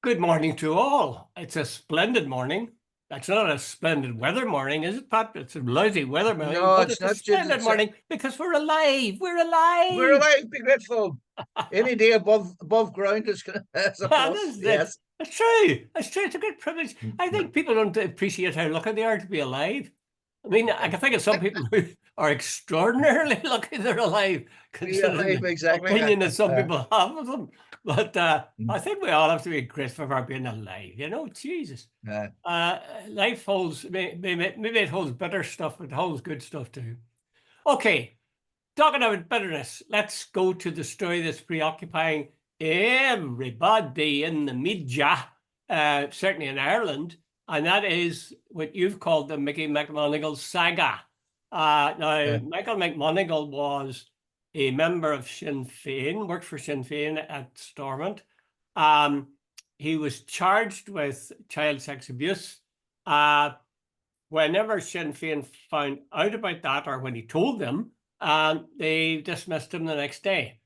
Good morning to all. It's a splendid morning. It's not a splendid weather morning, is it, Pat? It's a lousy weather morning, No, but it's it's a not, Jude. splendid morning because we're alive. We're We're alive. alive. Be grateful. Any day above ground is a And plus. this is it. Yes. It's true. It's true. It's a good privilege. I think people don't appreciate how lucky they are to be alive. I mean, I can think of some people who are extraordinarily lucky they're alive, Be considering alive the exactly. opinion that some people have of them. But I Mm, think we all have to be grateful for being alive. Jesus. uh, Uh, Life holds, maybe it holds bitter stuff, but it holds good stuff too. Okay, talking about bitterness, let's go to the story that's preoccupying everybody in the media, certainly in Ireland, and that is what you've called the Mickey McMonagle saga. Now, uh, Michael McMonagle was a member of Sinn Fein, worked for Sinn Fein at Stormont. Um, he was charged with child sex abuse. Uh, Whenever Sinn Féin found out about that, or when he told them, they dismissed him the next day.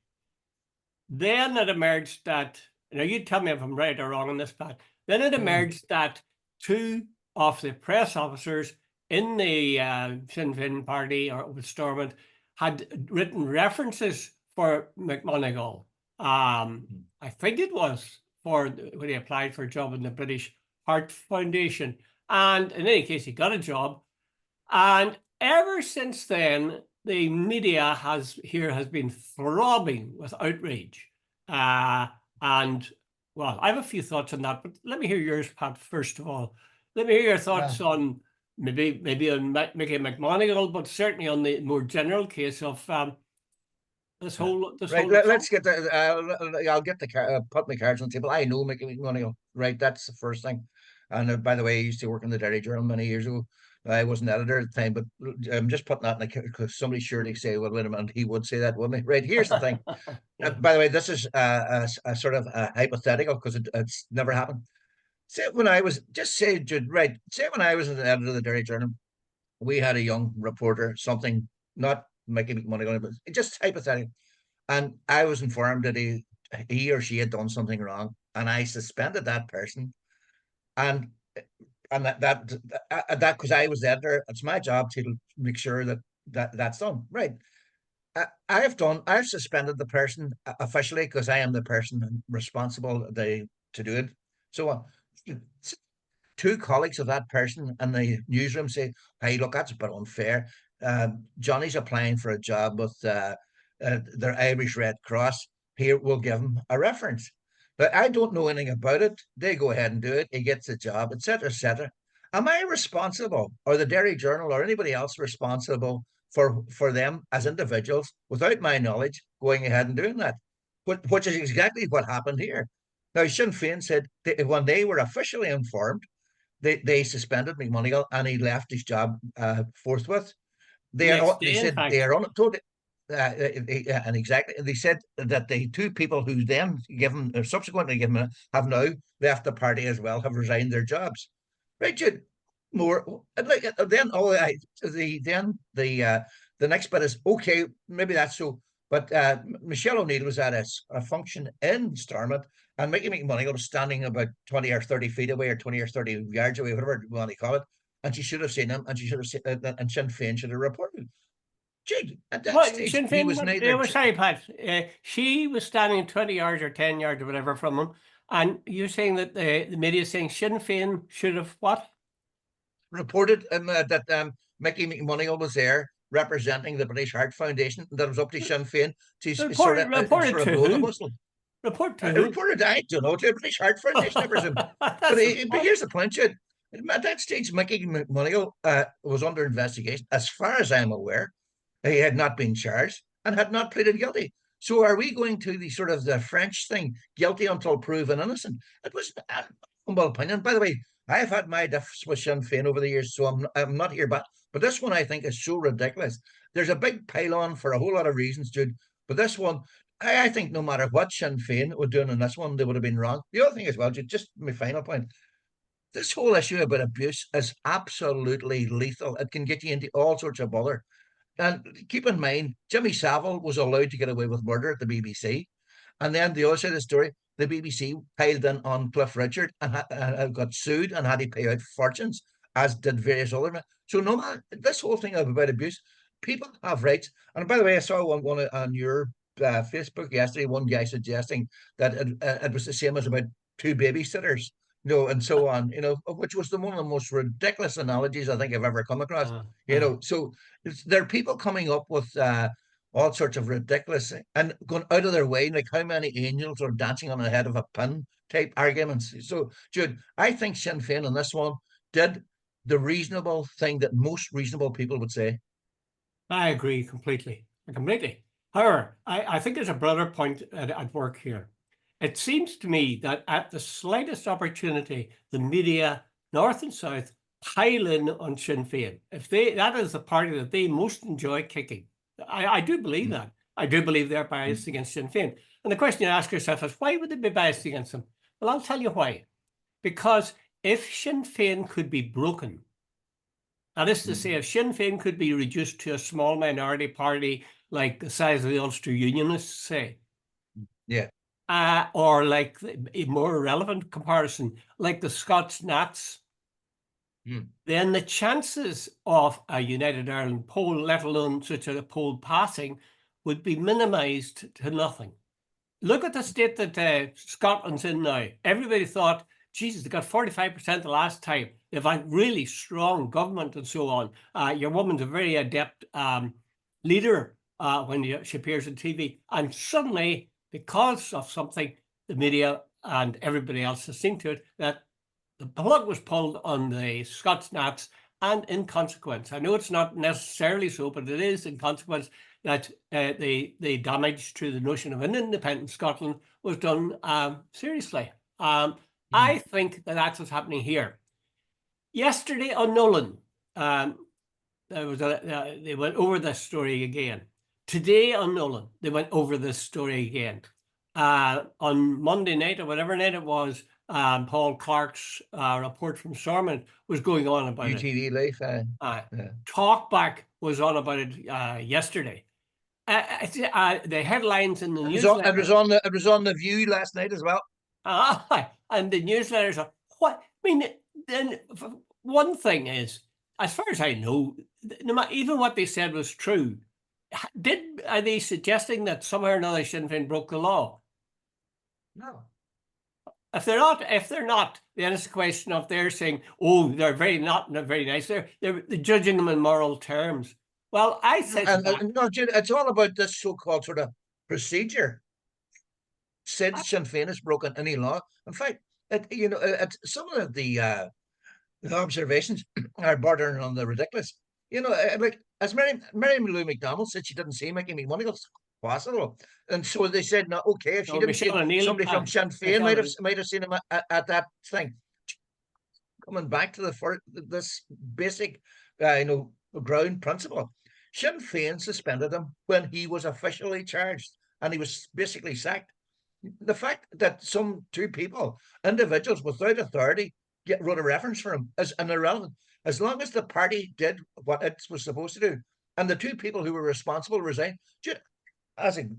Then it emerged that, you tell me if I'm right or wrong on this, Pat. Then it mm, emerged that two of the press officers in the Sinn Féin party or with Stormont had written references for McMonagle. I think it was for when he applied for a job in the British Heart Foundation. And in any case, he got a job. And ever since then, the media has been throbbing with outrage. Uh, and well, I have a few thoughts on that, but let me hear yours, Pat, first of all. Let me hear your uh, thoughts on maybe on Mickey McMonagle, but certainly on the more general case of uh. this Right. whole Let's get the. I'll get the put my cards on the table. I know Mickey McMonagle. Right. That's the first thing. And by the way, I used to work in the Dairy Journal many years ago. I wasn't editor at the time, but I'm just putting that in because somebody surely say, "Well, wait a minute," he would say that, wouldn't he? Right. Here's the thing. Yeah. By the way, this is a sort of a hypothetical because it's never happened. Say when I was just say, Jude, right? Say when I was an editor of the Dairy Journal, we had a young reporter, something not making money on it, but just hypothetical, and I was informed that he or she had done something wrong, and I suspended that person, and that because I was the editor, it's my job to make sure that's done right. I've suspended the person officially because I am the person responsible to do it. So two colleagues of that person in the newsroom say, "Hey, look, that's a bit unfair. Johnny's applying for a job with their Irish Red Cross. Here, we'll give him a reference." But I don't know anything about it. They go ahead and do it. He gets the job, etc., etc. Am I responsible, or the Dairy Journal, or anybody else responsible for them as individuals without my knowledge going ahead and doing that? Which is exactly what happened here. Now, Sinn Féin said when they were officially informed, they suspended McMonagle and he left his job forthwith. Next They day, in said they fact. are on told and exactly they said that the two people who then given or subsequently given have now left the party as well, have resigned their jobs. Right, Jude? More like then all the next bit is okay, maybe that's so. But Michelle O'Neill was at a function in Stormont, and Mickey McMonagle was standing about 20 or 30 feet away, or 20 or 30 yards away, whatever you want to call it. And she should have seen him, and she should have seen, and Sinn Féin should have reported. Jake, at that What stage, Sinn he Féin? was What? neither. Well, sorry, Pat. She was standing 20 yards or 10 yards or whatever from him, and you're saying that the media is saying Sinn Féin should have what? Reported that Mickey McMonagle was there representing the British Heart Foundation, and that it was up to Sinn Féin to Reported sort of to blow the who? whistle. Report to I who? reported, I don't know, to the British Heart Foundation, I presume. But, That's the but point. here's the point, Jude. At that stage, Mickey McMonagle was under investigation. As far as I'm aware, he had not been charged and had not pleaded guilty. So are we going to the sort of the French thing, guilty until proven innocent? It was a humble opinion. By the way, I've had my diffs with Sinn Féin over the years, so I'm not here, but this one I think is so ridiculous. There's a big pile-on for a whole lot of reasons, Jude, but this one, I think no matter what Sinn Féin were doing in this one, they would have been wrong. The other thing as well, Jude, just my final point, this whole issue about abuse is absolutely lethal. It can get you into all sorts of bother. And keep in mind, Jimmy Savile was allowed to get away with murder at the BBC. And then the other side of the story, the BBC piled in on Cliff Richard and got sued and had to pay out fortunes, as did various other men. So no man, this whole thing about abuse, people have rights. And by the way, I saw one on your Facebook yesterday, one guy suggesting that it was the same as about two babysitters, and so on, which was one of the most ridiculous analogies I think I've ever come across. So there are people coming up with all sorts of ridiculous and going out of their way, like how many angels are dancing on the head of a pin type arguments. So, Jude, I think Sinn Fein on this one did the reasonable thing that most reasonable people would say. I agree completely. Completely. However, I think there's a broader point at work here. It seems to me that at the slightest opportunity, the media, north and south, pile in on Sinn Fein. That is the party that they most enjoy kicking. I do believe that. I do believe they're biased against Sinn Fein. And the question you ask yourself is, why would they be biased against them? Well, I'll tell you why. Because if Sinn Fein could be broken, that is to say, if Sinn Fein could be reduced to a small minority party like the size of the Ulster Unionists, say, or like a more relevant comparison, like the Scots Nats, then the chances of a United Ireland poll, let alone such a poll passing, would be minimised to nothing. Look at the state that Scotland's in now. Everybody thought, Jesus, they got 45% the last time. They've had really strong government and so on. Your woman's a very adept leader when she appears on TV. And suddenly, because of something, the media and everybody else has seen to it, that the plug was pulled on the Scots Nats, and in consequence, I know it's not necessarily so, but it is in consequence that the damage to the notion of an independent Scotland was done seriously. I think that that's what's happening here. Yesterday on Nolan, they went over this story again. Today on Nolan, they went over this story again. On Monday night or whatever night it was, Paul Clark's report from Stormont was going on about UTV Life. Talkback was on about it yesterday. The headlines in the newsletter. It was on the View last night as well. And the newsletters are what I mean. Then one thing is, as far as I know, even what they said was true. Are they suggesting that somehow or another Sinn Féin broke the law? No. If they're not, then it's a question of they're saying, oh, they're very nice. They're judging them in moral terms. Well, I said no, Jude, it's all about this so-called sort of procedure. Said Sinn Féin has broken any law. In fact, some of the observations are bordering on the ridiculous. Like as Mary Lou McDonald said, she didn't see Michael McMonagle possible, and so they said, no, okay, if she didn't see somebody from Sinn Féin might have seen him at that thing. Coming back to this basic, ground principle, Sinn Féin suspended him when he was officially charged, and he was basically sacked. The fact that some two people, individuals without authority, wrote a reference for him is irrelevant. As long as the party did what it was supposed to do, and the two people who were responsible resigned.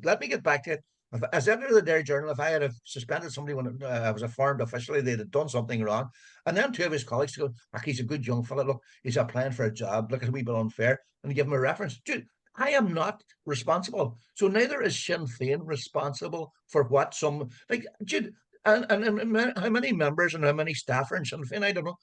Let me get back to it. As editor of the Dairy Journal, if I had suspended somebody when I was informed officially they had done something wrong, and then two of his colleagues go, he's a good young fella, look, he's applying for a job, look, it's a wee bit unfair, and give him a reference. Dude, I am not responsible. So neither is Sinn Féin responsible for what Jude, and how many members and how many staff are in Sinn Féin, I don't know.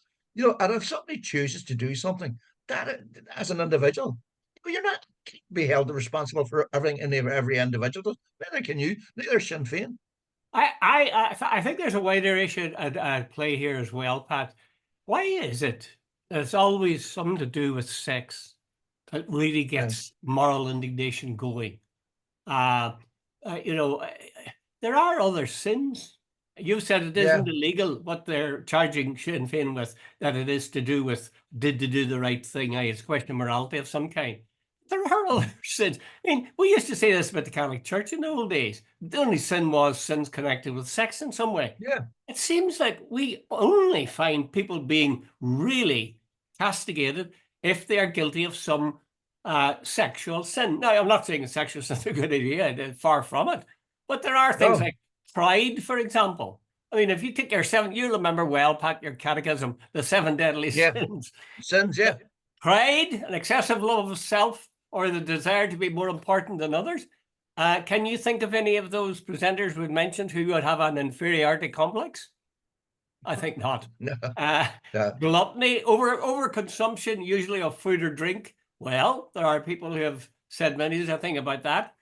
And if somebody chooses to do something, that as an individual, you're not be held responsible for everything in every individual does. Neither can you. Neither Sinn Féin. I think there's a wider issue at play here as well, Pat. Why is it that it's always something to do with sex that really gets moral indignation going? There are other sins. You've said it isn't illegal what they're charging Sinn Féin with, that it is to do with did they do the right thing? It's a question of morality of some kind. There are other sins. I mean, we used to say this about the Catholic Church in the old days. The only sin was sins connected with sex in some way. Yeah. It seems like we only find people being really castigated if they are guilty of some sexual sin. Now, I'm not saying sexual sin is a good idea, far from it. But there are things like pride, for example. I mean, if you take your you'll remember well, Pat, your catechism, the 7 deadly Yeah. sins. Sins, yeah. Pride, an excessive love of self, or the desire to be more important than others. Can you think of any of those presenters we mentioned who would have an inferiority complex? I think not. No. Gluttony, overconsumption, usually of food or drink. Well, there are people who have said many a thing about that.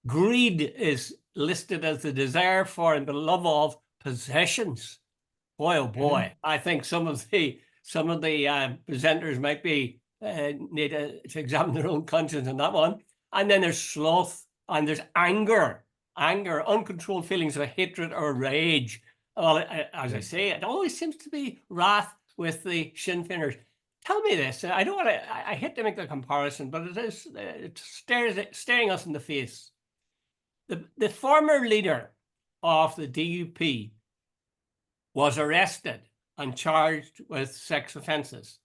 Greed is listed as the desire for and the love of possessions. Boy, oh boy! I think some of the presenters might be need to examine their own conscience on that one. And then there's sloth, and there's anger, uncontrolled feelings of hatred or rage. Well, as I say, it always seems to be wrath with the Sinn Feiners. Tell me this. I don't want to. I hate to make the comparison, but it's staring us in the face. The former leader of the DUP was arrested and charged with sex offences.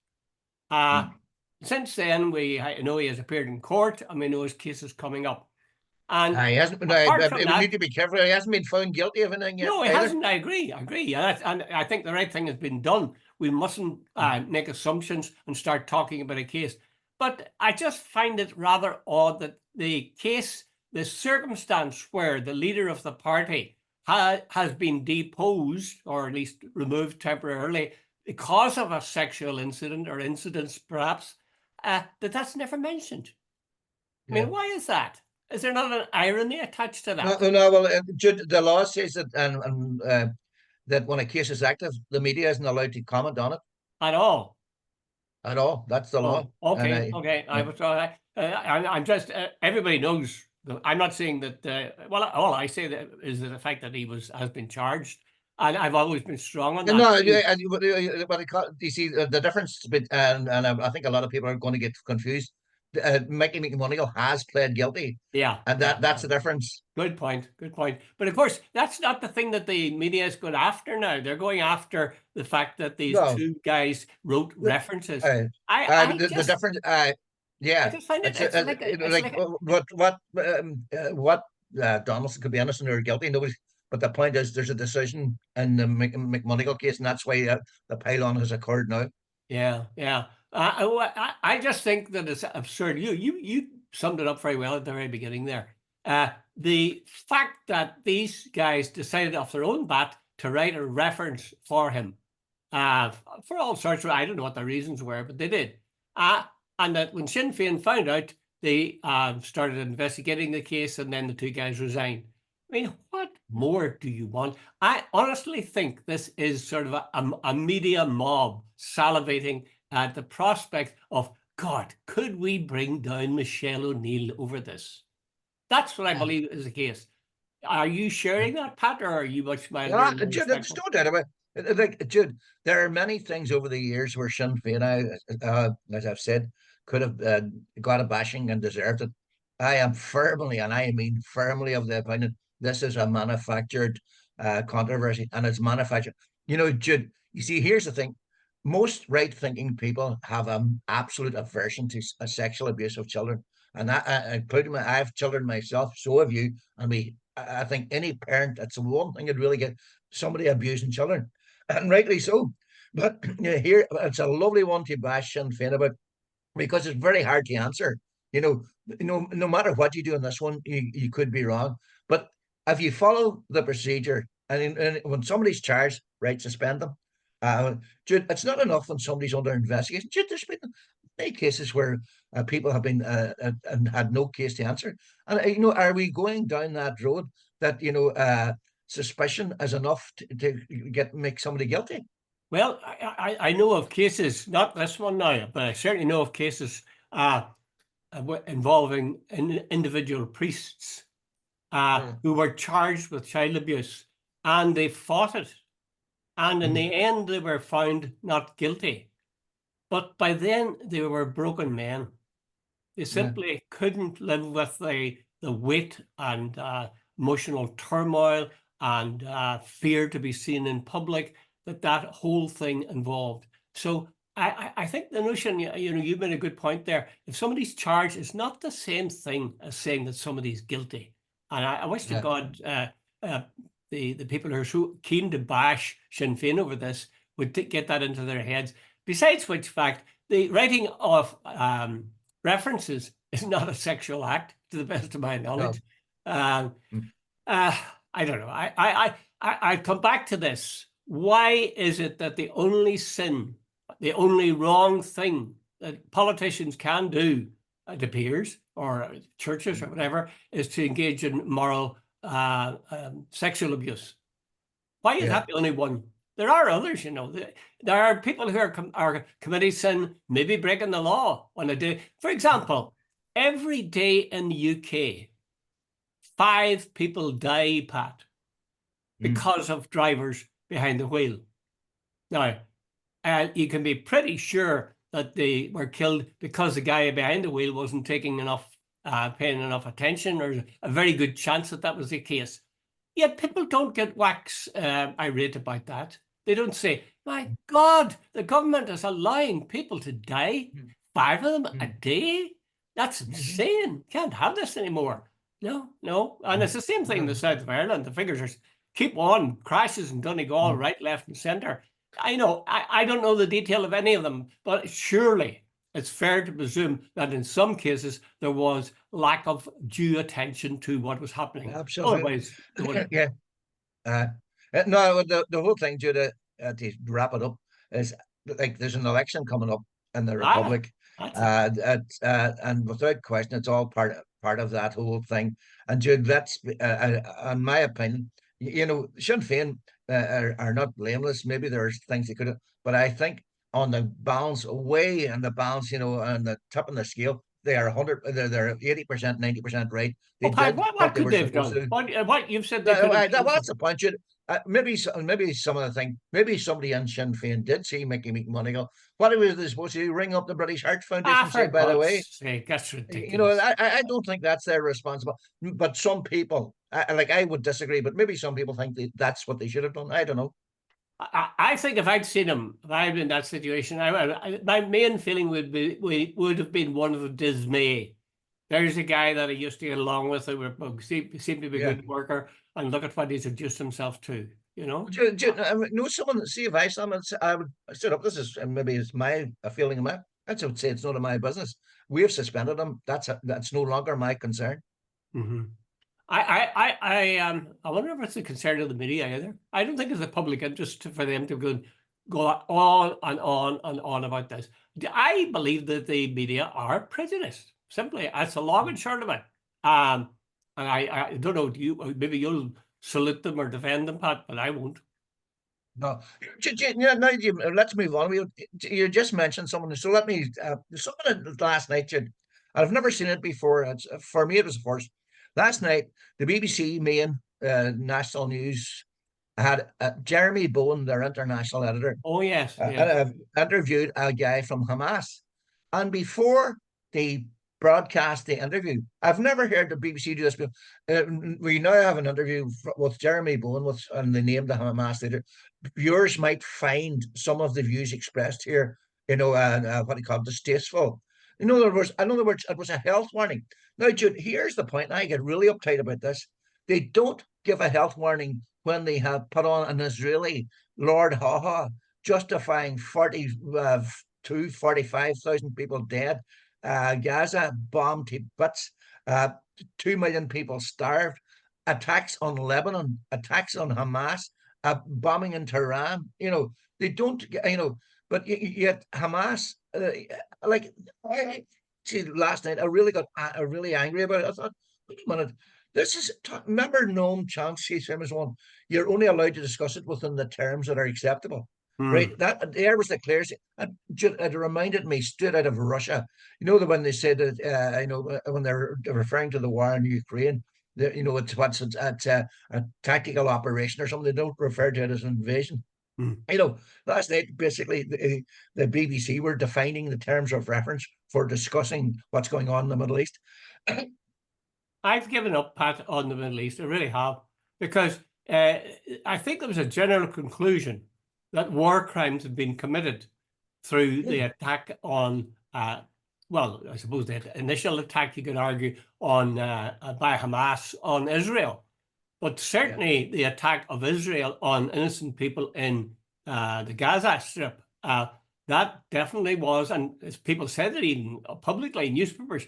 Since then, I know he has appeared in court, and we know his case is coming up. And he hasn't. We need to be careful. He hasn't been found guilty of anything yet. No, he hasn't. I agree. And I think the right thing has been done. We mustn't make assumptions and start talking about a case. But I just find it rather odd that the case, the circumstance where the leader of the party has been deposed, or at least removed temporarily, because of a sexual incident or incidents, perhaps, that's never mentioned. I mean, why is that? Is there not an irony attached to that? No. Well, the law says that, that when a case is active, the media isn't allowed to comment on it at all. At all. That's the law. Okay. I'm just. Everybody knows. I'm not saying that. Well, all I say that is the fact that he has been charged, and I've always been strong on that. No, you see the difference, and I think a lot of people are going to get confused. Michael McMonagle has pled guilty. Yeah, and that's the difference. Good point. But of course, that's not the thing that the media is going after now. They're going after the fact that these two guys wrote references. The difference. Yeah, I just find what Donaldson could be innocent or guilty. Nobody. But the point is, there's a decision in the McMonagle case, and that's why the pile-on has occurred now. Yeah. I just think that it's absurd. You summed it up very well at the very beginning there. The fact that these guys decided off their own bat to write a reference for him, for all sorts of, I don't know what the reasons were, but they did. And that when Sinn Fein found out, they started investigating the case, and then the two guys resigned. I mean, what more do you want? I honestly think this is sort of a media mob salivating at the prospect of, God, could we bring down Michelle O'Neill over this? That's what I believe is the case. Are you sharing that, Pat, or are you much more? Jude, there's no doubt about it. Like, Jude, there are many things over the years where Sinn Fein, as I've said, could have got a bashing and deserved it. I am firmly, and I mean firmly, of the opinion this is a manufactured controversy, and it's manufactured. You know, Jude, you see, here's the thing. Most right-thinking people have an absolute aversion to sexual abuse of children. And I have children myself, so have you. And I think any parent, that's the one thing you'd really get, somebody abusing children. And rightly so. But here, it's a lovely one to bash Sinn Fein about, because it's very hard to answer. No matter what you do in this one, you could be wrong. But if you follow the procedure, and when somebody's charged, right, suspend them. Jude, it's not enough when somebody's under investigation. Jude, there's been many cases where people have been and had no case to answer. And are we going down that road that suspicion is enough to make somebody guilty? Well, I know of cases, not this one now, but I certainly know of cases involving individual priests who were charged with child abuse, and they fought it. And in the end, they were found not guilty. But by then, they were broken men. They simply couldn't live with the weight and emotional turmoil and fear to be seen in public that whole thing involved. So I think the notion, you've made a good point there. If somebody's charged, it's not the same thing as saying that somebody's guilty. And I wish to God the people who are so keen to bash Sinn Fein over this would get that into their heads. Besides which fact, the writing of references is not a sexual act, to the best of my knowledge. No. I don't know. I come back to this. Why is it that the only sin, the only wrong thing that politicians can do, it appears, or churches or whatever, is to engage in moral sexual abuse? Why is that the only one? There are others, you know. There are people who are committing sin, maybe breaking the law on a day. For example, every day in the UK, 5 people die, Pat, because of drivers behind the wheel. Now, you can be pretty sure that they were killed because the guy behind the wheel wasn't taking enough, paying enough attention. There's a very good chance that that was the case. Yet people don't get wax irate about that. They don't say, my God, the government is allowing people to die, 5 of them a day? That's insane. Can't have this anymore. No. And it's the same thing in the south of Ireland. The figures are keep on, crashes in Donegal, right, left and centre. I know, I don't know the detail of any of them, but surely it's fair to presume that in some cases there was lack of due attention to what was happening. Absolutely. Otherwise, Yeah. No, the whole thing, Jude, to wrap it up, is like there's an election coming up in the Republic, and without question, it's all part of that whole thing. And Jude, that's in my opinion, you know, Sinn Féin are not blameless. Maybe there's things they could have, but I think on the balance, way and the balance, you know, on the top of the scale, they are 100. They're 80%, 90% right. They did what they could were they have supposed done? to. What you've said they could have done. What's the point? Maybe some of the thing. Maybe somebody in Sinn Féin did see Mickey McMonagle. What was they supposed to do? Ring up the British Heart Foundation and say, by the way, that's you know, ridiculous. I don't think that's their responsible. But some people, I would disagree. But maybe some people think that's what they should have done. I don't know. I think if I'd seen him, if I'd been in that situation, my main feeling would have been one of dismay. There's a guy that I used to get along with who seemed to be a good worker, and look at what he's reduced himself to, you know? No, someone, see if I someone, I would stood up. This is, and maybe it's my a feeling of my, I would say it's none of my business. We have suspended him. That's no longer my concern. I wonder if it's a concern of the media either. I don't think it's a public interest for them to go on and on and on about this. I believe that the media are prejudiced. Simply, that's a long and short of it. And I don't know. Maybe you'll salute them or defend them, Pat, but I won't. No, now let's move on. You just mentioned someone, so let me. Someone last night, I've never seen it before. For me, it was the first. Last night, the BBC main national news had Jeremy Bowen, their international editor. Oh yes, interviewed a guy from Hamas, and before they broadcast the interview, I've never heard the BBC do this. We now have an interview with Jeremy Bowen, and they named the Hamas leader. Viewers might find some of the views expressed here, you know, what do you call it, distasteful. In other words, it was a health warning. Now, Jude, here's the point. I get really uptight about this. They don't give a health warning when they have put on an Israeli Lord Haha justifying 45,000 people dead, Gaza bombed to bits, 2 million people starved, attacks on Lebanon, attacks on Hamas, bombing in Tehran. You know, they don't, you know, but yet Hamas, like, see, last night I really got really angry about it. I thought, wait a minute, this is, remember Noam Chomsky's famous one, you're only allowed to discuss it within the terms that are acceptable. Right, that there was the clear. It reminded me straight out of Russia. You know, when they said that, you know, when they're referring to the war in Ukraine, you know, it's a tactical operation or something. They don't refer to it as an invasion. You know, last night basically the BBC were defining the terms of reference for discussing what's going on in the Middle East. I've given up, Pat, on the Middle East. I really have, because I think there was a general conclusion that war crimes have been committed through the attack on, well, I suppose the initial attack, you could argue, on by Hamas on Israel. But certainly the attack of Israel on innocent people in the Gaza Strip, that definitely was, and as people said it even publicly in newspapers,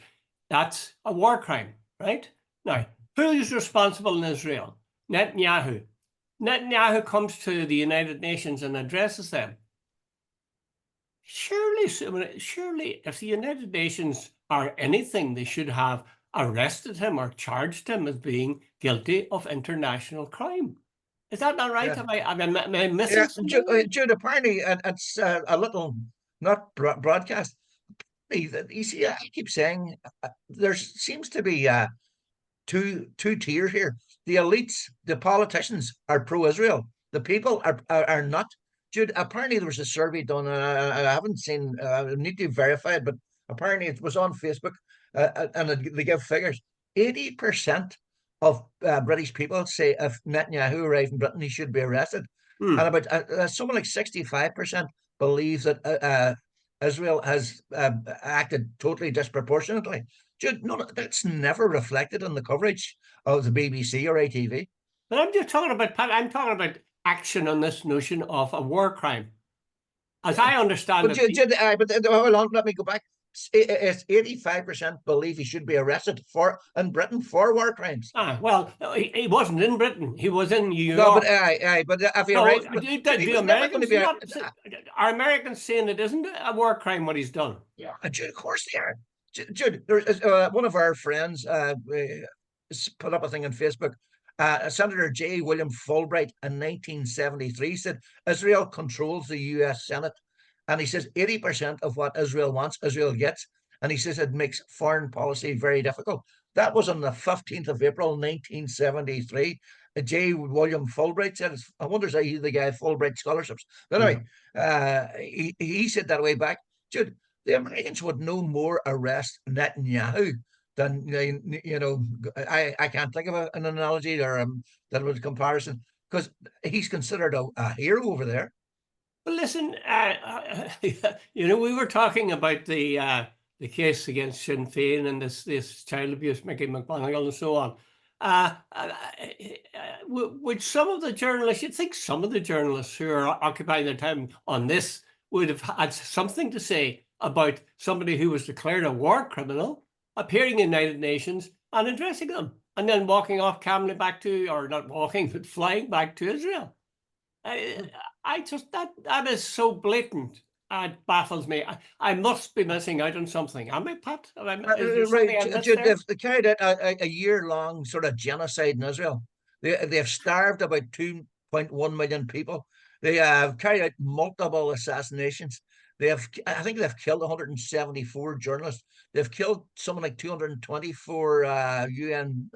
that's a war crime, right? Now, who is responsible in Israel? Netanyahu. Netanyahu comes to the United Nations and addresses them. Surely, if the United Nations are anything, they should have arrested him or charged him as being guilty of international crime. Is that not right? Yeah. Am I missing something? Jude, apparently, and it's a little not broadcast. You see, I keep saying there seems to be two tiers here. The elites, the politicians are pro-Israel. The people are not. Jude, apparently there was a survey done. I haven't seen. I need to verify it, but apparently it was on Facebook, and they give figures. 80% of British people say if Netanyahu arrived in Britain, he should be arrested, and about someone like 65% believes that Israel has acted totally disproportionately. Jude, no, that's never reflected in the coverage of the BBC or ITV. But I'm just talking about, Pat, I'm talking about action on this notion of a war crime. As I understand but it. Jude, hold on, let me go back. It's 85% believe he should be arrested in Britain for war crimes. Well, he wasn't in Britain. He was in New York. No, but if he arrived, are Americans saying it isn't a war crime what he's done? Yeah, Jude, of course they are. Jude, there's one of our friends put up a thing on Facebook. Senator J. William Fulbright in 1973 said Israel controls the U.S. Senate. And he says 80% of what Israel wants, Israel gets. And he says it makes foreign policy very difficult. That was on the 15th of April, 1973. J. William Fulbright said, I wonder if he's the guy Fulbright scholarships. But anyway, he said that way back. Jude, the Americans would no more arrest Netanyahu than, I can't think of an analogy or that was a comparison, because he's considered a hero over there. Well, listen, we were talking about the case against Sinn Fein and this child abuse, Michael McMonagle and so on. Would some of the journalists, you'd think some of the journalists who are occupying their time on this would have had something to say about somebody who was declared a war criminal appearing in the United Nations and addressing them, and then walking off calmly back to, or not walking, but flying back to Israel. I just, that is so blatant. It baffles me. I must be missing out on something. Am I, Pat? Right. They've carried out a year-long sort of genocide in Israel. They've starved about 2.1 million people. They have carried out multiple assassinations. I think they've killed 174 journalists. They've killed something like 224 UN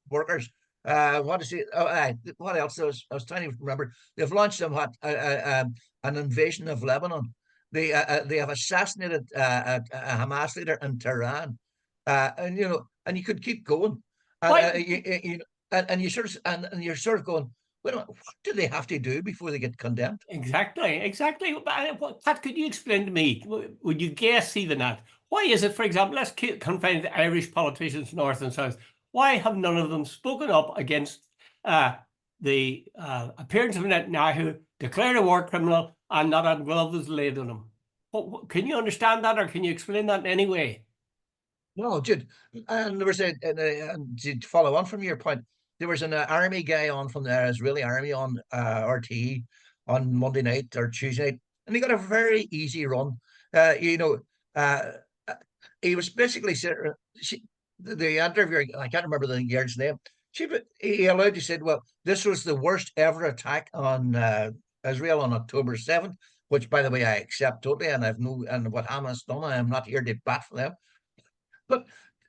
workers. What else? I was trying to remember. They've launched an invasion of Lebanon. They have assassinated a Hamas leader in Tehran, and you could keep going. And you're sort of going, well, what do they have to do before they get condemned? Exactly. Pat, could you explain to me? Would you guess even that? Why is it, for example, let's confine the Irish politicians north and south. Why have none of them spoken up against the appearance of Netanyahu, declared a war criminal, and not had gloves laid on him? Can you understand that, or can you explain that in any way? No, Jude. And there was to follow on from your point, there was an army guy on from the Israeli army on RTE on Monday night or Tuesday night, and he got a very easy run. He was basically the interviewer, I can't remember the girl's name. He allowed, he said, well, this was the worst ever attack on Israel on October 7th, which, by the way, I accept totally, and and what Hamas done, I am not here to bat for them. But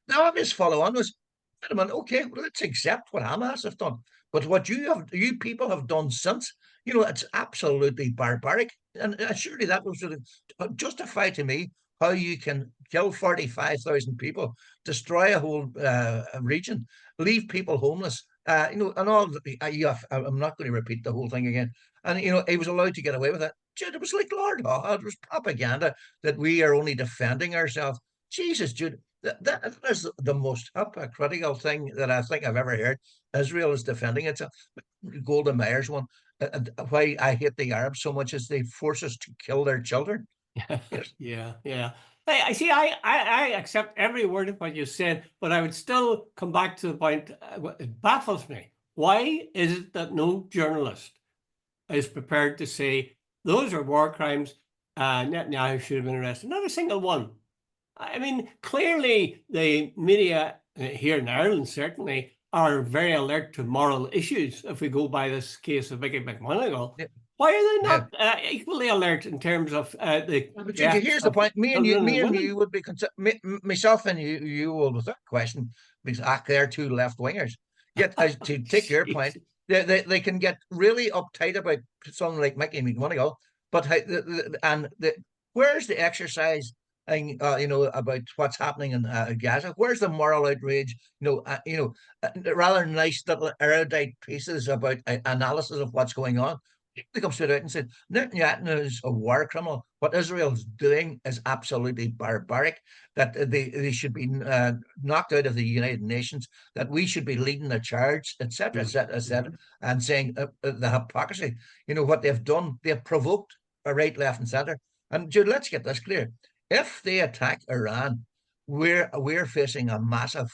the obvious follow on was, wait a minute, okay, well, let's accept what Hamas have done. But what you people have done since, it's absolutely barbaric. And surely that was justify to me how you can kill 45,000 people, destroy a whole region, leave people homeless, and all. I'm not going to repeat the whole thing again. And he was allowed to get away with it. Jude, it was like Lord, it was propaganda that we are only defending ourselves. Jesus, Jude, That is the most hypocritical thing that I think I've ever heard. Israel is defending itself. Golda Meir's one. Why I hate the Arabs so much is they force us to kill their children. Yes. Yeah, yeah. Hey, I see. I accept every word of what you said, but I would still come back to the point. It baffles me. Why is it that no journalist is prepared to say those are war crimes? Netanyahu should have been arrested. Not a single one. I mean, clearly the media here in Ireland certainly are very alert to moral issues. If we go by this case of Michael McMonagle, Yeah. why are they Yeah. not equally alert in terms of the But deaths here's the of point. children Me and and women? you would be myself and you will with that question because they're two left wingers. Yet, as to take your point, Jesus. they can get really uptight about something like Mickey McMonagle, but where's the exercise and about what's happening in Gaza? Where's the moral outrage? Rather nice little erudite pieces about analysis of what's going on. They come straight out and said Netanyahu is a war criminal. What Israel is doing is absolutely barbaric. That they should be knocked out of the United Nations. That we should be leading the charge, etc., etc., etc. And saying the hypocrisy. What they've done. They've provoked a right, left, and centre. And Jude, let's get this clear. If they attack Iran, we're facing a massive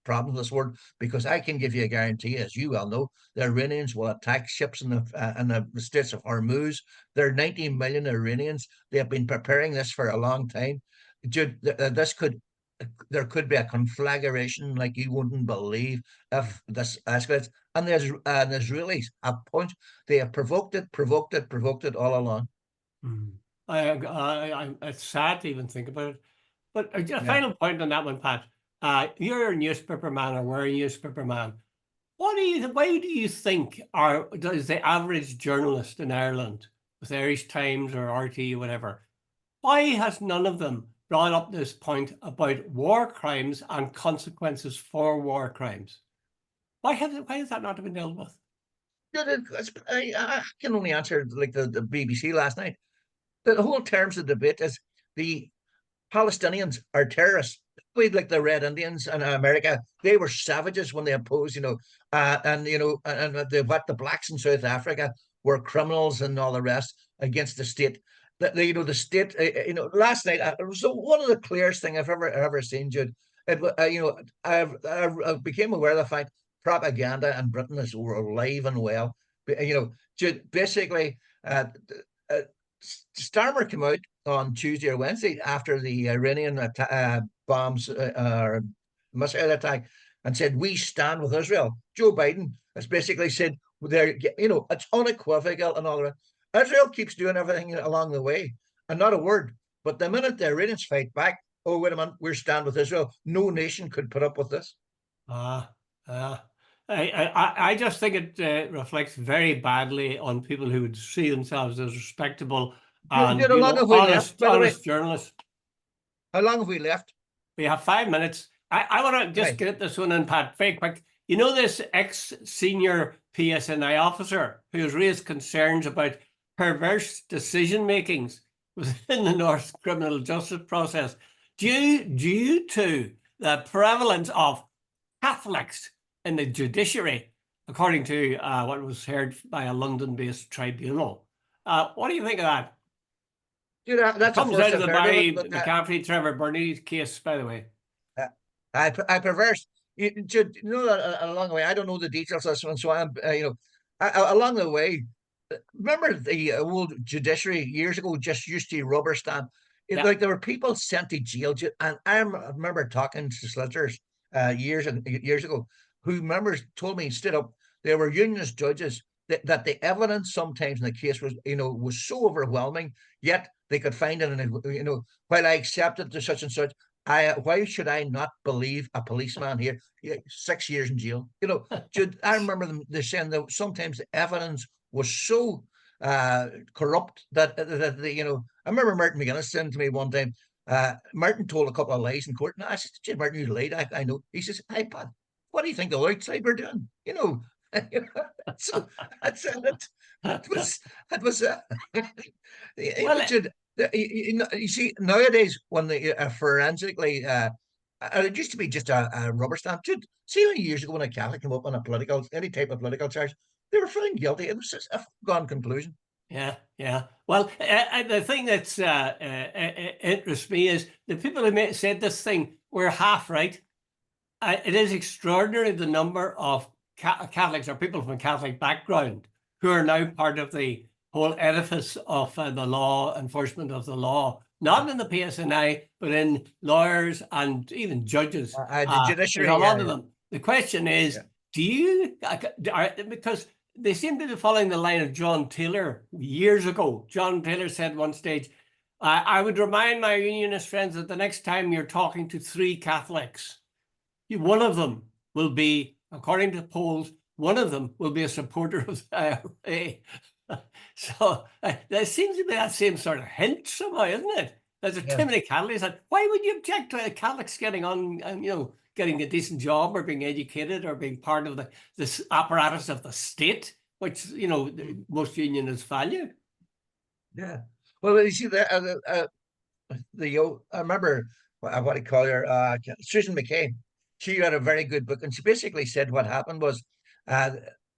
problem with this world because I can give you a guarantee, as you well know, the Iranians will attack ships in the Straits of Hormuz. There are 19 million Iranians. They have been preparing this for a long time. Jude, there could be a conflagration like you wouldn't believe if this escalates. And the Israelis have point. They have provoked it all along. Mm. It's sad to even think about it. But a Yeah. final point on that one, Pat. You're a newspaper man, or we're a newspaper man. Why do you think, does the average journalist in Ireland, with Irish Times or RT or whatever, why has none of them brought up this point about war crimes and consequences for war crimes? Why has that not been dealt with? I can only answer like the BBC last night. The whole terms of debate is the Palestinians are terrorists. Like the Red Indians in America, they were savages when they opposed, what the blacks in South Africa were criminals and all the rest against the state. The state, last night it was one of the clearest thing I've ever seen, Jude. I became aware of the fact propaganda in Britain is alive and well. Jude, basically, uh, uh, Starmer came out on Tuesday or Wednesday after the Iranian bombs or missile attack and said, "We stand with Israel." Joe Biden has basically said, it's unequivocal and all that. Israel keeps doing everything along the way and not a word. But the minute the Iranians fight back, oh, wait a minute, we're stand with Israel. No nation could put up with this. Ah, ah. I just think it reflects very badly on people who would see themselves as respectable and, How long have we left, by the way? honest journalists. How long have we left? We have 5 minutes. I want to just Right. get this one in, Pat, very quick. You know this ex-senior PSNI officer who has raised concerns about perverse decision makings within the North criminal justice process due to the prevalence of Catholics in the judiciary, according to what was heard by a London-based tribunal. What do you think of that? It That's the comes first out of I've the heard of it, Barry but McCaffrey, Trevor Burnley case, by the way. I perverse. That along the way, I don't know the details of this one, so along the way, remember the old judiciary years ago just used to rubber stamp. Yeah. Like there were people sent to jail, and I remember talking to solicitors years and years ago who members told me straight up there were unionist judges that the evidence sometimes in the case was so overwhelming, yet they could find it, and while I accepted to such and such, why should I not believe a policeman here? 6 years in jail. I remember them they're saying that sometimes the evidence was so corrupt that I remember Martin McGuinness saying to me one time, Martin told a couple of lies in court, and I said, Martin, you lied. I know. He says, "Hey, Pat, what do you think the outside were doing?" So that's it. That was Well, you see nowadays when they forensically And it used to be just a rubber stamp. Dude, see how years ago when a Catholic came up on any type of political charge, they were found guilty. It was just a foregone conclusion. Yeah, yeah. Well, the thing that's interests me is the people who said this thing were half right. It is extraordinary the number of Catholics or people from a Catholic background who are now part of the whole edifice of the law, enforcement of the law, not in the PSNI, but in lawyers and even judges. The There's judiciary, a lot of them. The question is, Yeah. do you, because they seem to be following the line of John Taylor years ago. John Taylor said one stage, I would remind my unionist friends that the next time you're talking to 3 Catholics, one of them will be, according to polls, one of them will be a supporter of the IRA. So there seems to be that same sort of hint somehow, isn't it? There's too many Catholics. Why would you object to Catholics getting on and, getting a decent job or being educated or being part of this apparatus of the state, which, most unionists value? Yeah. Well, you see, I remember what I call her, Susan McCain. She had a very good book, and she basically said what happened was uh,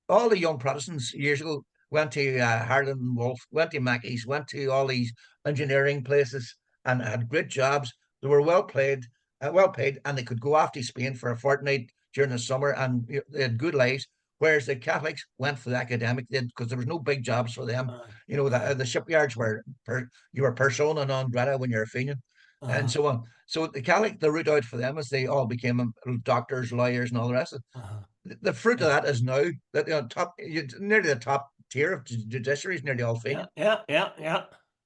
all the young Protestants years ago went to Harland and Wolff, went to Mackey's, went to all these engineering places, and had great jobs. They were well paid, and they could go off to Spain for a fortnight during the summer, and they had good lives. Whereas the Catholics went for the academic, because there was no big jobs for them. The shipyards you were persona non grata when you're a Fenian, and so on. So the route out for them is they all became doctors, lawyers, and all the rest of it. The fruit of that is now that nearly the top tier of judiciary is nearly all Fenian. Yeah.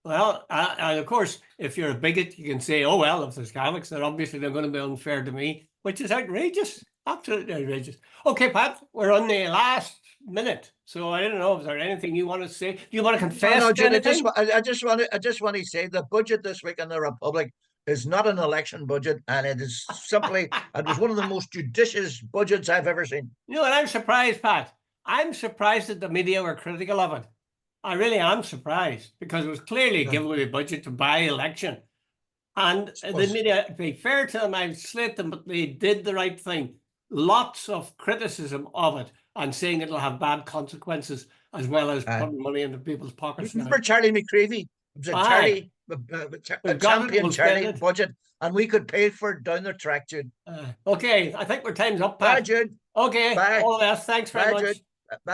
Well, and of course, if you're a bigot, you can say, oh, well, if there's Catholics, then obviously they're going to be unfair to me, which is outrageous. Absolutely outrageous. Okay, Pat, we're on the last minute. So I don't know, is there anything you want to say? Do you want to confess No, to Jude, anything? I just want to say the budget this week in the Republic is not an election budget, and it is simply it was one of the most judicious budgets I've ever seen. And I'm surprised, Pat. I'm surprised that the media were critical of it. I really am surprised, because it was clearly a giveaway budget to buy election. And the media, to be fair to them, I slate them, but they did the right thing. Lots of criticism of it and saying it'll have bad consequences, as well as putting money into people's pockets. Remember Charlie McCreevy? It was a champion Charlie budget, and we could pay for it down the track, Jude. Okay, I think our time's up, Pat. Bye, Jude. Okay, Bye. all the best. Thanks very much. Jude. Bye.